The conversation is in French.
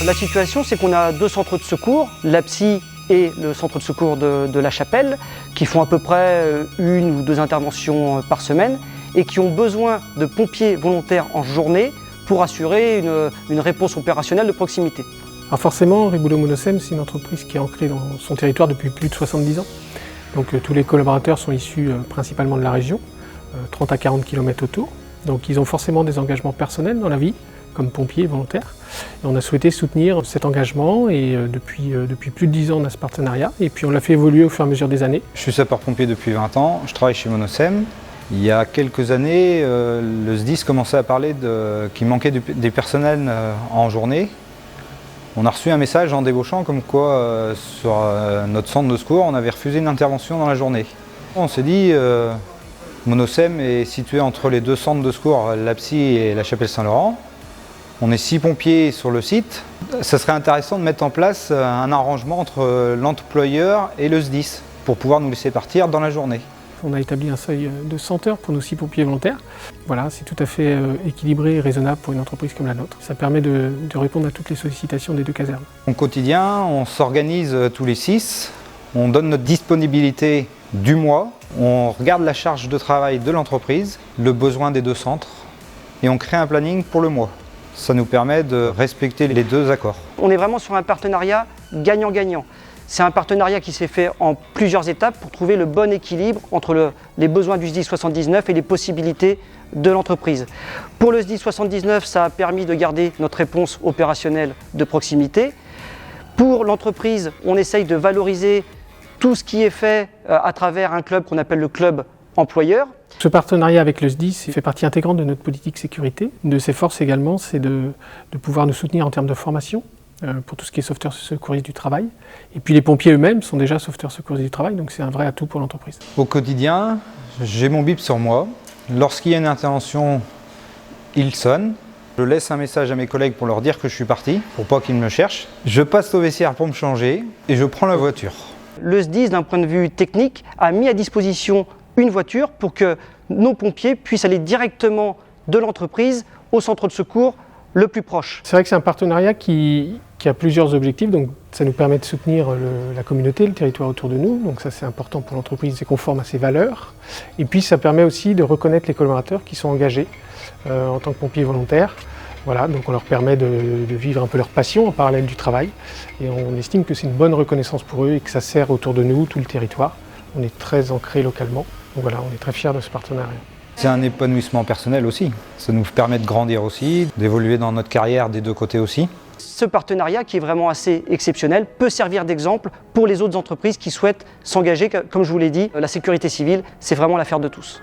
La situation, c'est qu'on a deux centres de secours, l'APSI et le centre de secours de La Chapelle, qui font à peu près une ou deux interventions par semaine et qui ont besoin de pompiers volontaires en journée pour assurer une réponse opérationnelle de proximité. Alors forcément, Ribouleau Monosem, c'est une entreprise qui est ancrée dans son territoire depuis plus de 70 ans. Donc tous les collaborateurs sont issus principalement de la région, 30 à 40 km autour. Donc ils ont forcément des engagements personnels dans la vie, comme pompiers volontaires. Et on a souhaité soutenir cet engagement et depuis plus de 10 ans on a ce partenariat et puis on l'a fait évoluer au fur et à mesure des années. Je suis sapeur-pompier depuis 20 ans, je travaille chez Monosem. Il y a quelques années, le SDIS commençait à parler qu'il manquait des personnels en journée. On a reçu un message en débauchant comme quoi sur notre centre de secours on avait refusé une intervention dans la journée. On s'est dit Monosem est situé entre les deux centres de secours, l'APSI et la Chapelle-Saint-Laurent. On est 6 pompiers sur le site. Ça serait intéressant de mettre en place un arrangement entre l'employeur et le SDIS pour pouvoir nous laisser partir dans la journée. On a établi un seuil de 100 heures pour nos 6 pompiers volontaires. Voilà, c'est tout à fait équilibré et raisonnable pour une entreprise comme la nôtre. Ça permet de répondre à toutes les sollicitations des deux casernes. Au quotidien, on s'organise tous les 6. On donne notre disponibilité du mois. On regarde la charge de travail de l'entreprise, le besoin des deux centres et on crée un planning pour le mois. Ça nous permet de respecter les deux accords. On est vraiment sur un partenariat gagnant-gagnant. C'est un partenariat qui s'est fait en plusieurs étapes pour trouver le bon équilibre entre les besoins du SDIS 79 et les possibilités de l'entreprise. Pour le SDIS 79, ça a permis de garder notre réponse opérationnelle de proximité. Pour l'entreprise, on essaye de valoriser tout ce qui est fait à travers un club qu'on appelle le club employeur. Ce partenariat avec le SDIS fait partie intégrante de notre politique sécurité. Une de ses forces également, c'est de pouvoir nous soutenir en termes de formation pour tout ce qui est sauveteurs secouristes du travail. Et puis les pompiers eux-mêmes sont déjà sauveteurs secouristes du travail, donc c'est un vrai atout pour l'entreprise. Au quotidien, j'ai mon bip sur moi. Lorsqu'il y a une intervention, il sonne. Je laisse un message à mes collègues pour leur dire que je suis parti, pour pas qu'ils me cherchent. Je passe au vestiaire pour me changer et je prends la voiture. Le SDIS, d'un point de vue technique, a mis à disposition une voiture pour que nos pompiers puissent aller directement de l'entreprise au centre de secours le plus proche. C'est vrai que c'est un partenariat qui a plusieurs objectifs, donc ça nous permet de soutenir la communauté, le territoire autour de nous, donc ça c'est important pour l'entreprise, c'est conforme à ses valeurs. Et puis ça permet aussi de reconnaître les collaborateurs qui sont engagés en tant que pompiers volontaires. Voilà, donc on leur permet de vivre un peu leur passion en parallèle du travail et on estime que c'est une bonne reconnaissance pour eux et que ça sert autour de nous, tout le territoire. On est très ancré localement, donc voilà, on est très fiers de ce partenariat. C'est un épanouissement personnel aussi. Ça nous permet de grandir aussi, d'évoluer dans notre carrière des deux côtés aussi. Ce partenariat, qui est vraiment assez exceptionnel, peut servir d'exemple pour les autres entreprises qui souhaitent s'engager. Comme je vous l'ai dit, la sécurité civile, c'est vraiment l'affaire de tous.